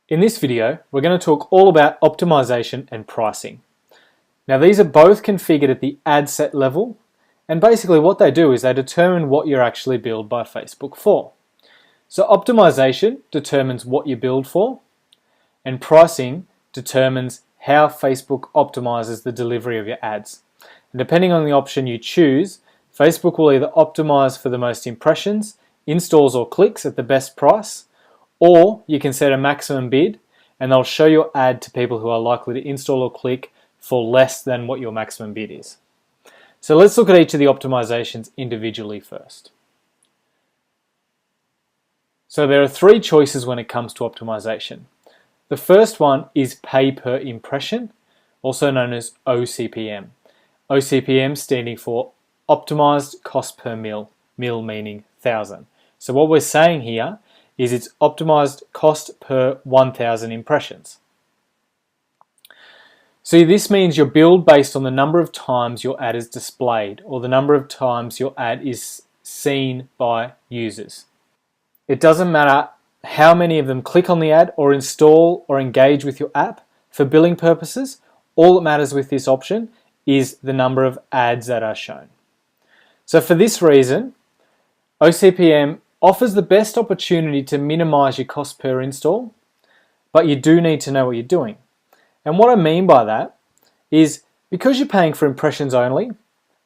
In this video, we're going to talk all about optimization and pricing. Now these are both configured at the ad set level, and basically what they do is they determine what you're actually billed by Facebook for. So optimization determines what you billed for, and pricing determines how Facebook optimizes the delivery of your ads. And depending on the option you choose, Facebook will either optimize for the most impressions, installs or clicks at the best price, or you can set a maximum bid and they'll show your ad to people who are likely to install or click for less than what your maximum bid is. So let's look at each of the optimizations individually first. So there are three choices when it comes to optimization. The first one is pay per impression, also known as OCPM. OCPM standing for optimized cost per mil, mil meaning 1,000. So what we're saying here is it's optimized cost per 1,000 impressions. So this means you're billed based on the number of times your ad is displayed or the number of times your ad is seen by users. It doesn't matter how many of them click on the ad or install or engage with your app. For billing purposes, all that matters with this option is the number of ads that are shown. So for this reason, OCPM offers the best opportunity to minimize your cost per install, but you do need to know what you're doing. And what I mean by that is because you're paying for impressions only,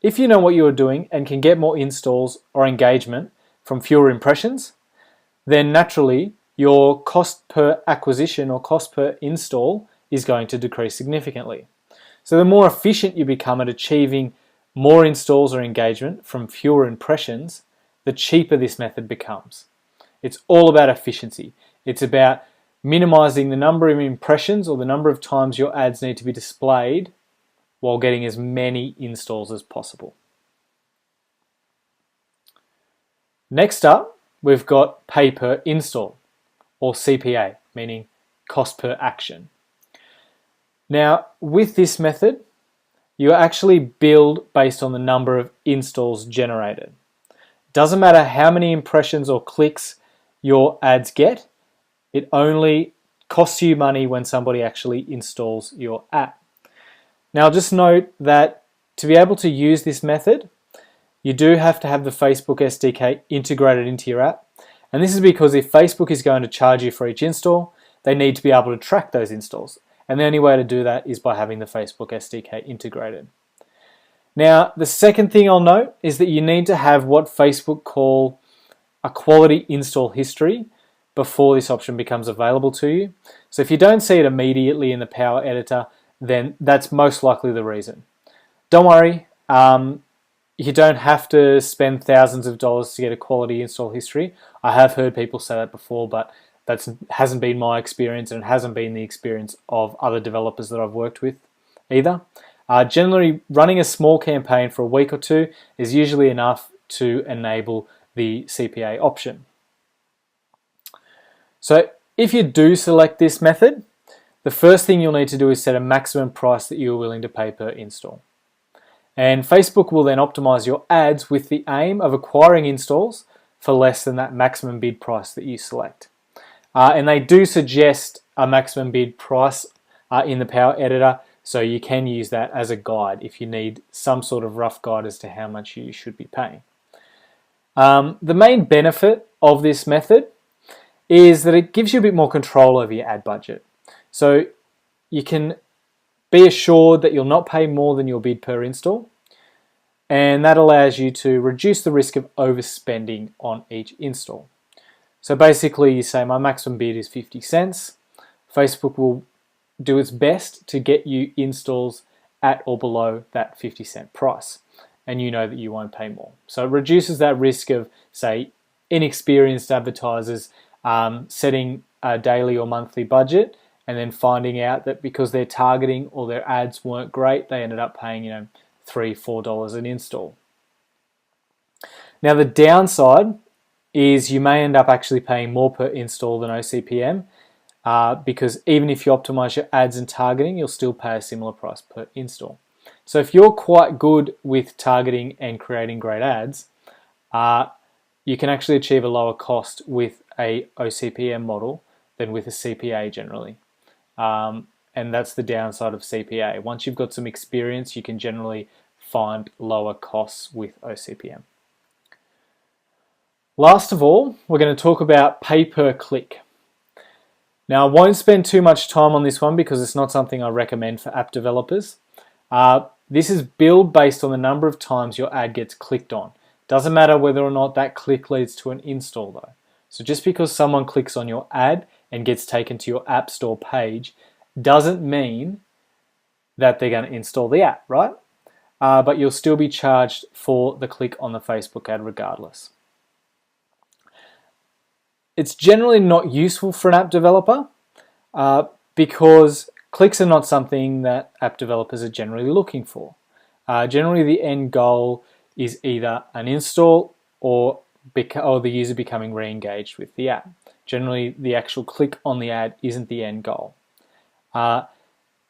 if you know what you're doing and can get more installs or engagement from fewer impressions, then naturally your cost per acquisition or cost per install is going to decrease significantly. So the more efficient you become at achieving more installs or engagement from fewer impressions, the cheaper this method becomes. It's all about efficiency. It's about minimizing the number of impressions or the number of times your ads need to be displayed while getting as many installs as possible. Next up, we've got pay per install, or CPA, meaning cost per action. Now, with this method, you actually billed based on the number of installs generated. Doesn't matter how many impressions or clicks your ads get, it only costs you money when somebody actually installs your app. Now just note that to be able to use this method, you do have to have the Facebook SDK integrated into your app. And this is because if Facebook is going to charge you for each install, they need to be able to track those installs. And the only way to do that is by having the Facebook SDK integrated. Now, the second thing I'll note is that you need to have what Facebook call a quality install history before this option becomes available to you. So if you don't see it immediately in the Power Editor, then that's most likely the reason. Don't worry, you don't have to spend thousands of dollars to get a quality install history. I have heard people say that before, but that hasn't been my experience and it hasn't been the experience of other developers that I've worked with either. Generally, running a small campaign for a week or two is usually enough to enable the CPA option. So if you do select this method, the first thing you'll need to do is set a maximum price that you're willing to pay per install. And Facebook will then optimize your ads with the aim of acquiring installs for less than that maximum bid price that you select. And they do suggest a maximum bid price in the Power Editor, so you can use that as a guide if you need some sort of rough guide as to how much you should be paying. The main benefit of this method is that it gives you a bit more control over your ad budget. So you can be assured that you'll not pay more than your bid per install, and that allows you to reduce the risk of overspending on each install. So basically you say my maximum bid is 50 cents. Facebook will do its best to get you installs at or below that 50-cent price, and you know that you won't pay more. So it reduces that risk of, say, inexperienced advertisers setting a daily or monthly budget and then finding out that because their targeting or their ads weren't great, they ended up paying, $3, $4 an install. Now the downside is you may end up actually paying more per install than OCPM, because even if you optimize your ads and targeting, you'll still pay a similar price per install. So if you're quite good with targeting and creating great ads, you can actually achieve a lower cost with a OCPM model than with a CPA generally. And that's the downside of CPA. Once you've got some experience, you can generally find lower costs with OCPM. Last of all, we're going to talk about pay per click. Now, I won't spend too much time on this one because it's not something I recommend for app developers. This is billed based on the number of times your ad gets clicked on. Doesn't matter whether or not that click leads to an install though. So just because someone clicks on your ad and gets taken to your App Store page doesn't mean that they're going to install the app, right? But you'll still be charged for the click on the Facebook ad regardless. It's generally not useful for an app developer because clicks are not something that app developers are generally looking for. Generally, the end goal is either an install or the user becoming re-engaged with the app. Generally, the actual click on the ad isn't the end goal.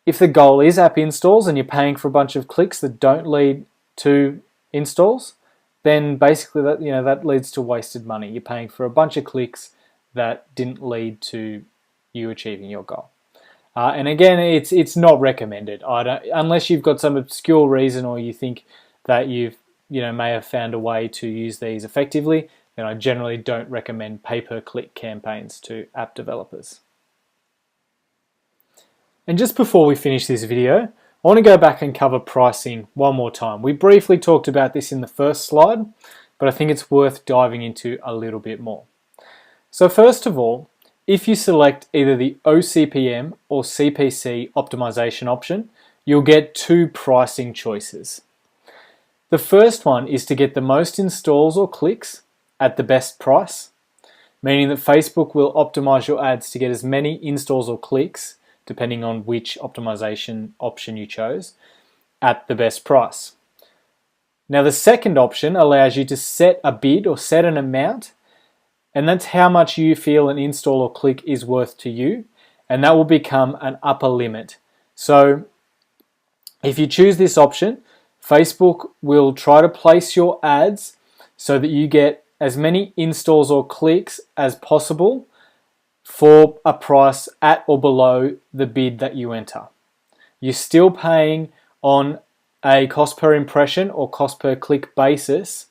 If the goal is app installs and you're paying for a bunch of clicks that don't lead to installs, then basically that leads to wasted money. You're paying for a bunch of clicks that didn't lead to you achieving your goal. And again, it's not recommended. Unless you've got some obscure reason or you think that you may have found a way to use these effectively, then I generally don't recommend pay-per-click campaigns to app developers. And just before we finish this video, I want to go back and cover pricing one more time. We briefly talked about this in the first slide, but I think it's worth diving into a little bit more. So first of all, if you select either the OCPM or CPC optimization option, you'll get two pricing choices. The first one is to get the most installs or clicks at the best price, meaning that Facebook will optimize your ads to get as many installs or clicks, depending on which optimization option you chose, at the best price. Now the second option allows you to set a bid or set an amount, and that's how much you feel an install or click is worth to you, and that will become an upper limit. So if you choose this option, Facebook will try to place your ads so that you get as many installs or clicks as possible for a price at or below the bid that you enter. You're still paying on a cost per impression or cost per click basis,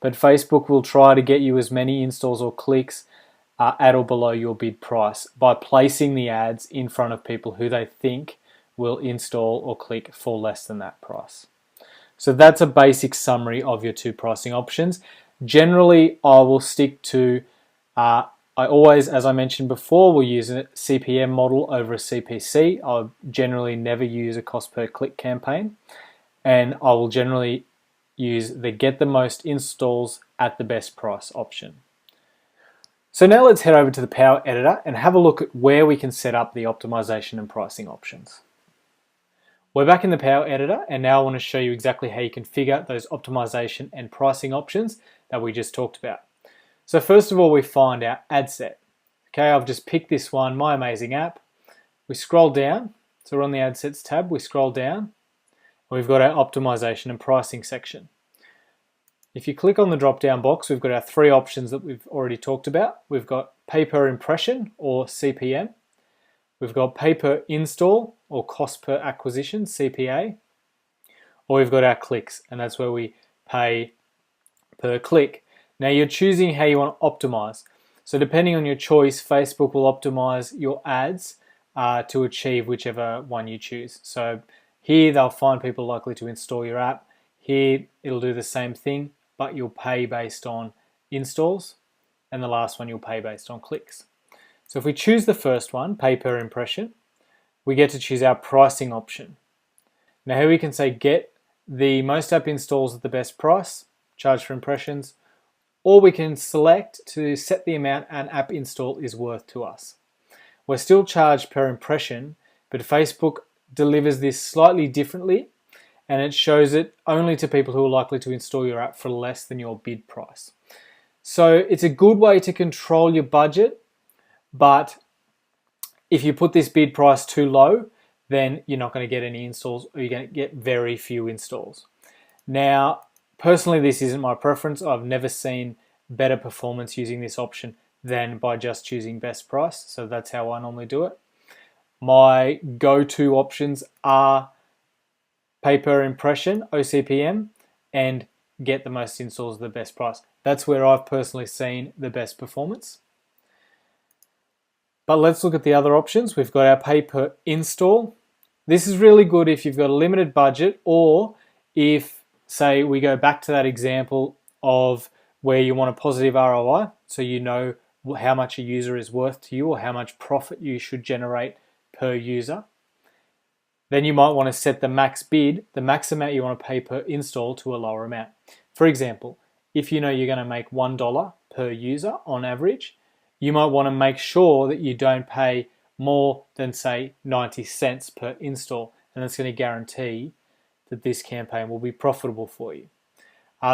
but Facebook will try to get you as many installs or clicks at or below your bid price by placing the ads in front of people who they think will install or click for less than that price. So that's a basic summary of your two pricing options. Generally, I will stick to, I always, as I mentioned before, will use a CPM model over a CPC. I generally never use a cost per click campaign, and I will generally use the get the most installs at the best price option. So now let's head over to the Power Editor and have a look at where we can set up the optimization and pricing options. We're back in the Power Editor, and now I want to show you exactly how you configure those optimization and pricing options that we just talked about. So first of all, we find our ad set. Okay, I've just picked this one, My Amazing App. We scroll down, so we're on the Ad Sets tab, we scroll down, and we've got our optimization and pricing section. If you click on the drop-down box, we've got our three options that we've already talked about. We've got pay per impression, or CPM. We've got pay per install, or cost per acquisition, CPA. Or we've got our clicks, and that's where we pay per click. Now you're choosing how you want to optimize. So depending on your choice, Facebook will optimize your ads to achieve whichever one you choose. So here they'll find people likely to install your app. Here it'll do the same thing, but you'll pay based on installs, and the last one you'll pay based on clicks. So if we choose the first one, pay per impression, we get to choose our pricing option. Now here we can say get the most app installs at the best price, charge for impressions, or we can select to set the amount an app install is worth to us. We're still charged per impression, but Facebook delivers this slightly differently, and it shows it only to people who are likely to install your app for less than your bid price. So it's a good way to control your budget, but if you put this bid price too low, then you're not going to get any installs, or you're going to get very few installs. Now, personally, this isn't my preference. I've never seen better performance using this option than by just choosing best price. So that's how I normally do it. My go-to options are pay per impression, OCPM, and get the most installs at the best price. That's where I've personally seen the best performance. But let's look at the other options. We've got our pay per install. This is really good if you've got a limited budget, or if, say, we go back to that example of where you want a positive ROI, so you know how much a user is worth to you or how much profit you should generate per user. Then you might want to set the max bid, the max amount you want to pay per install, to a lower amount. For example, if you know you're going to make $1 per user on average, you might want to make sure that you don't pay more than, say, 90 cents per install, and that's going to guarantee that this campaign will be profitable for you.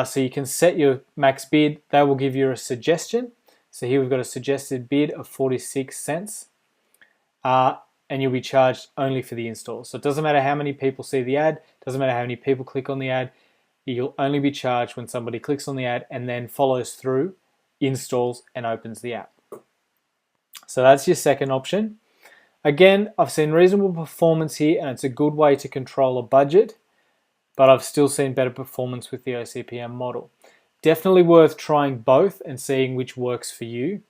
So you can set your max bid. That will give you a suggestion. So here we've got a suggested bid of 46 cents, and you'll be charged only for the install. So it doesn't matter how many people see the ad, doesn't matter how many people click on the ad, you'll only be charged when somebody clicks on the ad and then follows through, installs, and opens the app. So that's your second option. Again, I've seen reasonable performance here, and it's a good way to control a budget, but I've still seen better performance with the OCPM model. Definitely worth trying both and seeing which works for you,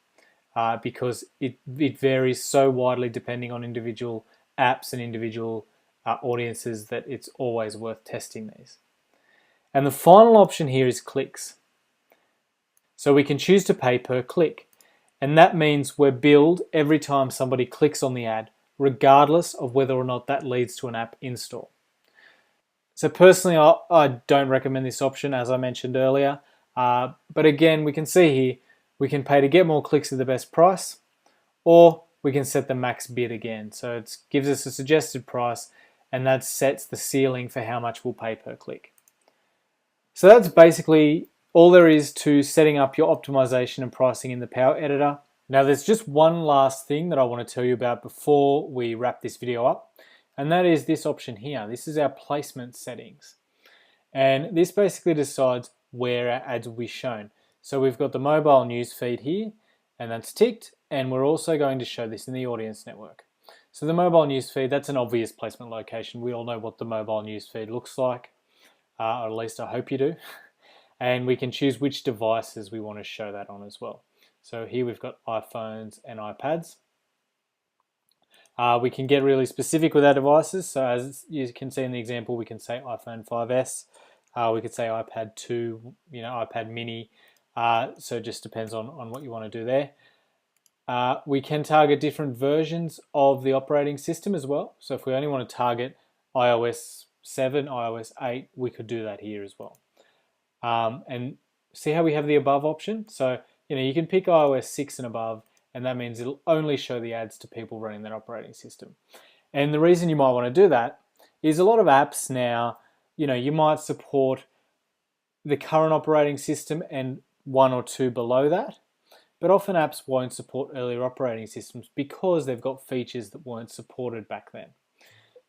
because it varies so widely depending on individual apps and individual audiences that it's always worth testing these. And the final option here is clicks. So we can choose to pay per click. And that means we're billed every time somebody clicks on the ad, regardless of whether or not that leads to an app install. So personally, I don't recommend this option, as I mentioned earlier. But again, we can see here, we can pay to get more clicks at the best price, or we can set the max bid again. So it gives us a suggested price, and that sets the ceiling for how much we'll pay per click. So that's basically all there is to setting up your optimization and pricing in the Power Editor. Now there's just one last thing that I want to tell you about before we wrap this video up, and that is this option here. This is our placement settings. And this basically decides where our ads will be shown. So we've got the mobile news feed here, and that's ticked, and we're also going to show this in the audience network. So the mobile news feed, that's an obvious placement location. We all know what the mobile news feed looks like, or at least I hope you do. And we can choose which devices we want to show that on as well. So here we've got iPhones and iPads. We can get really specific with our devices. So as you can see in the example, we can say iPhone 5S. We could say iPad 2, iPad mini. So it just depends on what you want to do there. We can target different versions of the operating system as well. So if we only want to target iOS 7, iOS 8, we could do that here as well. And see how we have the above option? So, you can pick iOS 6 and above, and that means it'll only show the ads to people running that operating system. And the reason you might want to do that is a lot of apps now, you might support the current operating system and one or two below that, but often apps won't support earlier operating systems because they've got features that weren't supported back then.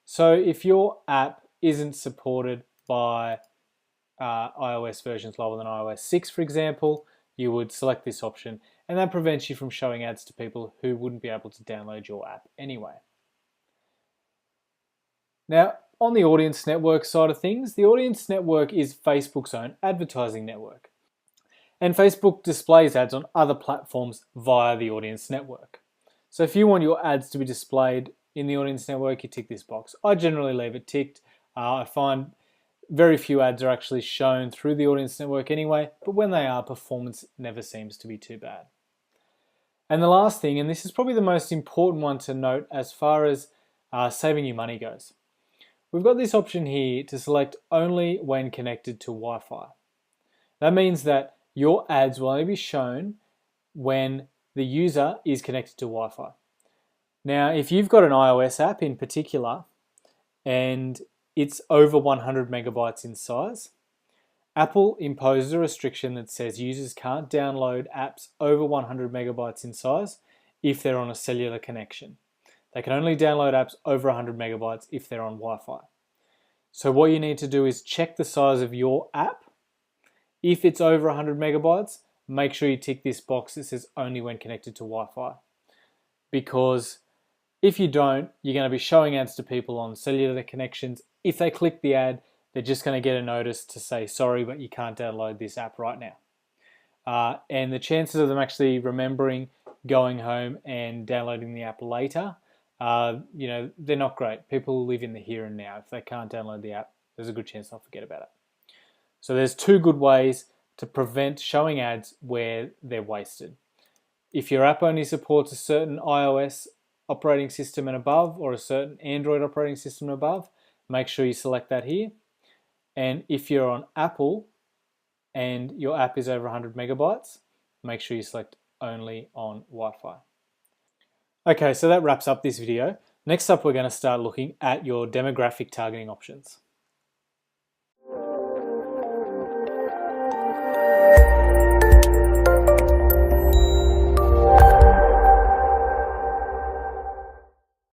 So if your app isn't supported by iOS versions lower than iOS 6, for example, you would select this option, and that prevents you from showing ads to people who wouldn't be able to download your app anyway. Now, on the audience network side of things, the audience network is Facebook's own advertising network. And Facebook displays ads on other platforms via the audience network. So if you want your ads to be displayed in the audience network, you tick this box. I generally leave it ticked. I find very few ads are actually shown through the audience network anyway, but when they are, performance never seems to be too bad. And the last thing, and this is probably the most important one to note as far as saving you money goes. We've got this option here to select only when connected to Wi-Fi. That means that your ads will only be shown when the user is connected to Wi-Fi. Now, if you've got an iOS app in particular, and it's over 100 megabytes in size, Apple imposes a restriction that says users can't download apps over 100 megabytes in size if they're on a cellular connection. They can only download apps over 100 megabytes if they're on Wi-Fi. So what you need to do is check the size of your app. If it's over 100 megabytes, make sure you tick this box that says only when connected to Wi-Fi. Because if you don't, you're going to be showing ads to people on cellular connections. If they click the ad, they're just going to get a notice to say, sorry, but you can't download this app right now. And the chances of them actually remembering, going home and downloading the app later, they're not great. People live in the here and now. If they can't download the app, there's a good chance they'll forget about it. So there's two good ways to prevent showing ads where they're wasted. If your app only supports a certain iOS operating system and above, or a certain Android operating system and above, make sure you select that here. And if you're on Apple and your app is over 100 megabytes, make sure you select only on Wi-Fi. Okay, so that wraps up this video. Next up, we're going to start looking at your demographic targeting options.